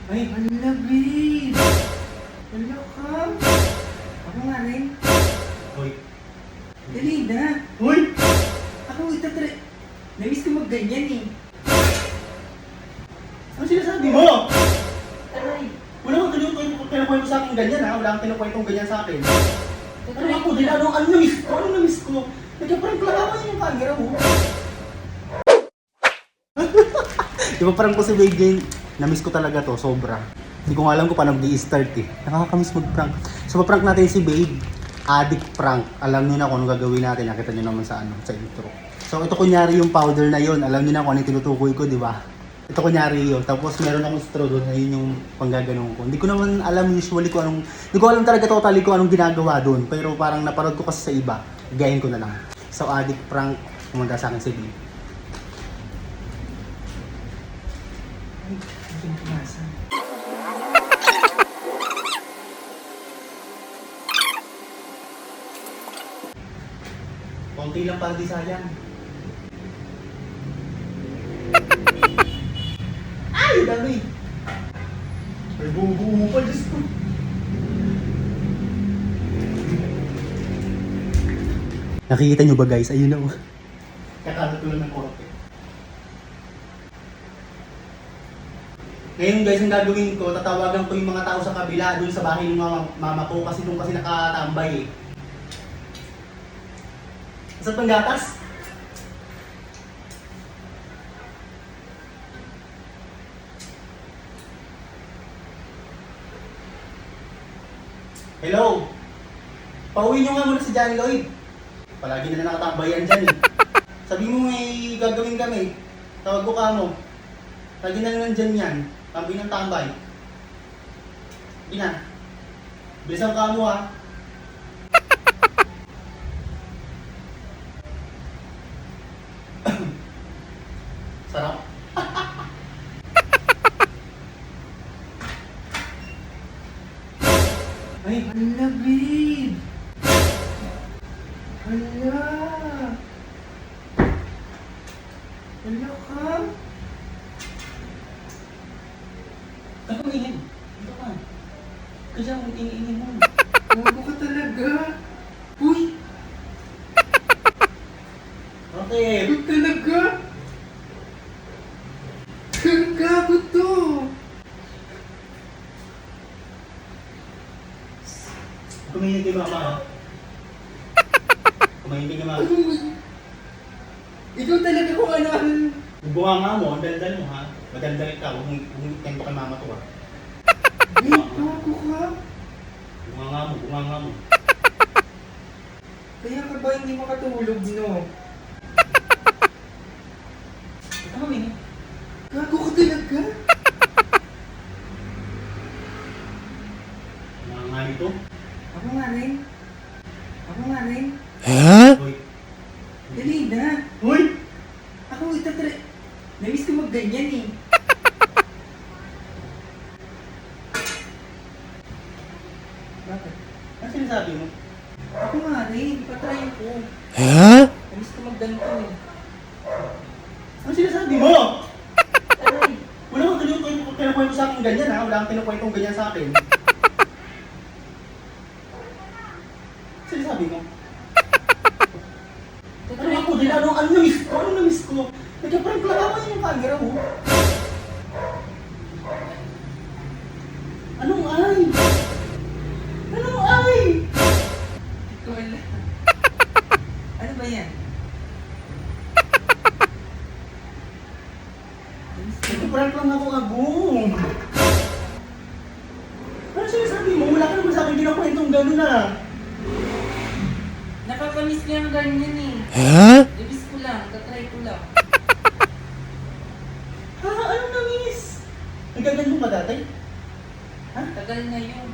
Ay, hala, babe. Hala ka. Ako nga rin. Hoy. Dali na. Hoy! Ako itatry. Namiss ko magganyan eh. Ano sinasabi mo? Aray. Wala kang kinukwento sa akin ganyan ha? Wala kang kinukwentong ganyan sa akin. Ano Tatry ako din? Ano na-miss ko? Ano na-miss ko? Nagka-prank lang ako yung camera mo. Di ba parang ko si Babe Jane, na-miss ko talaga to, sobra. Hindi ko nga alam kung paano mag-i-start eh. Nakakamiss mag-prank. So, pa-prank natin si Babe. Addict prank. Alam niyo na kung anong gagawin natin. Nakita niyo naman sa intro. So, ito kunyari yung powder na yon. Alam niyo na kung ano yung tinutukoy ko, di ba? Ito kunyari yun. Tapos meron akong straw doon. Ayun yung panggaganong ko. Hindi ko naman alam usually kung anong... Hindi ko alam talaga totally kung anong ginagawa doon. Pero parang naparod ko kasi sa iba. Gayahin ko na lang. So, addict prank. Pumunta sa akin si Babe. Ay, hindi kumasa. Konti lang para di sayang. Ay, dami! May buo-buo pa, Diyos ko. Nakikita nyo ba guys? Ayun na oh. Kakalat ko lang ng korte. Ngayon guys, ang gagawin ko, tatawagan ko yung mga tao sa kabila dun sa bahay ng mama ko kasi dun kasi nakatambay eh. Saan pang gatas? Hello? Pauwi nyo nga muna si Johnny Lloyd. Palagi na nakatambayan dyan eh. Sabi mo may gagawin kami. Tawag ko ka mo. Lagi na lang nandyan yan. Tambay ng tambay. Hindi na. Bilisan ka mo ha. Sarap. Ay, hala, babe. Hala. Hala ka. Ano inin? Ito ka. Kasi ang iniinin mo. Gago ka talaga. Uy, Okay. gago talaga. Gago to. Kumainin kay mama ha. Kumainin kay mama. Ikaw talaga kung ano. Yung bunganga mo, ang daldal mo ha. Madaldal ka, huwag mong itento kay mama to ha. Babe, gago ka. Bunganga mo. Kaya ka ba hindi makatulog, no? Ito kumainin. Gago ka talaga. Bunganga nito. Ako nga rin. Ako nga rin. Hoy. Dali na. Hoy! Ako itatry. Namiss ko magganyan eh. Bakit? Ano sinasabi mo? Ako nga rin. Patry ko. Namiss ko magganito eh. Ano sinasabi mo? Aray. Wala kang kinukwento sa akin ganyan ha. Wala kang kinukwentong ganyan sa akin. Sinasabi mo? Ano ako din? Ano na-miss ko? Ano na-miss ko? Nagka-prank lang ako yung camera mo. Anong ay? Anong ay? Ito wala. Ano ba yan? Nagka-prank lang ako agong. Ano sinasabi mo? Wala ka naman sa akin kinakwentong gano'n na. Nakakamiss ko yung ganyan eh. Ibis ko lang. Tatry ko lang. Ha? Ano na-miss? Nagkaganong ka dati? Ha? Tagal na yun.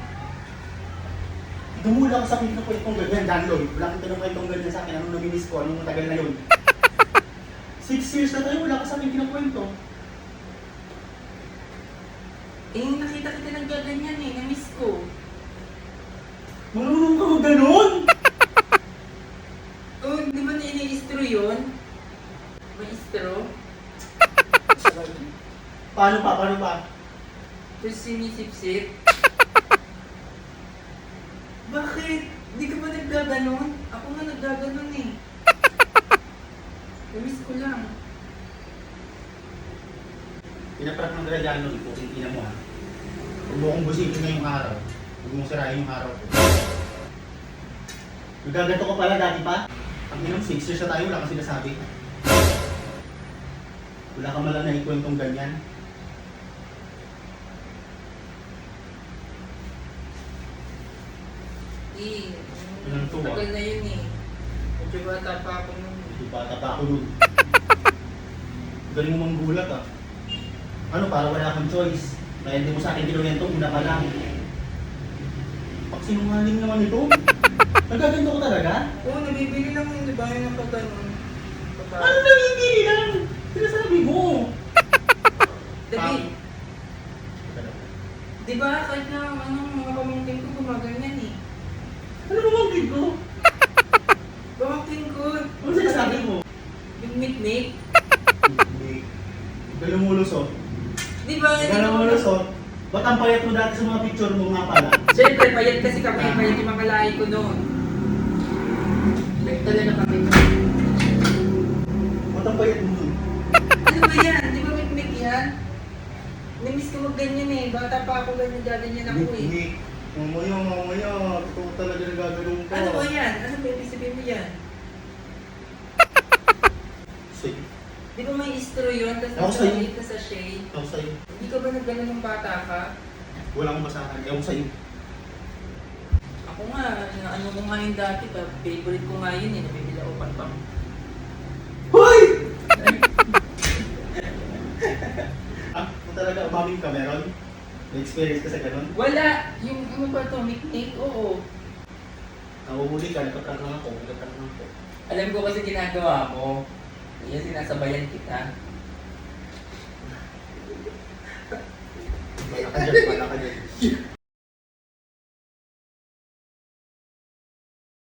Dumula ka sa akin kinukwentong ganyan, John Lloyd. Wala kang kinukwentong ganyan sa akin. Anong nami-miss ko? Anong matagal na yun? 6 years na tayo, wala ka sa akin kinukwento. Eh, nakita kita naggaganyan eh. Namiss ko. Marunong ka mo ganun? Oh, di ba ini-istro yun? May istro? Paano pa? Paano pa? Tapos sinisip-sip. Bakit? Di ka ba naggaganon? Ako nga naggaganon eh. Namiss ko lang. Pinaprank ng Gradiano, ipukin ina mo ha. Huwag mo kong busitin ngayong araw. Huwag mong sirain yung araw ko. Nagaganto ka pala dati pa? Ang inang 6 years na tayo, wala kang sinasabi. Wala ka malang naikwentong ganyan. Eh, Anong tuwa? tagal na yun eh. Medyo bata pa ako nun. Hindi bata pa ako nun. Galing mo manggulat ah. Ano, para wala akong choice. Kaya hindi mo sa akin kinuwento, una pa lang. Pag sinungaling naman ito, nagaganto ko talaga? Oo, nabibili lang yun, di ba? Yung nakaganon. Ano nangibili lang? Sinasabi mo. Dabi, di ba kahit na mga pamangkin ko gumaganyan eh. Ano mo mangkin ko? Pamangkin ko. Ano sinasabi mo? Yung mikmik. Hindi. Galing mo lusot. Di ba? Galing mo lusot. Ba't ang payat mo dati sa mga picture mo nga pala? Siyempre, payat kasi kami. Payat yung mga lahi ko noon. Nagtala na kami. Ba't ang payat mo dun? Ano ba yan? Di ba mikmik yan? Namiss ko magganyan eh. Bata pa ako ganyan, gaganyan ako eh. Nick, mamaya. Totoo talaga na gagawin ko. Ano ba yan? Ano ba ibig sabihin mo yan? Sige. Di ba may istro yun? Tapos Ako sa'yo. nasa sa shade. Ako sa'yo. Hindi ka ba nagganon ng bata ka? Wala akong basahan. Ewan ko sa'yo. Ako nga, ano ko nga yun dati, favorite ko nga yun eh, nabibila ko pa. Hoy! Kung talaga umaming ka meron? May experience ka sa ganun? Wala! Yung ano ba to, miknik? Oo. Nahuhuli ka, nagpaprank lang ako. Alam ko kasi ginagawa mo. Kaya sinasabayan kita. Wala ka dyan.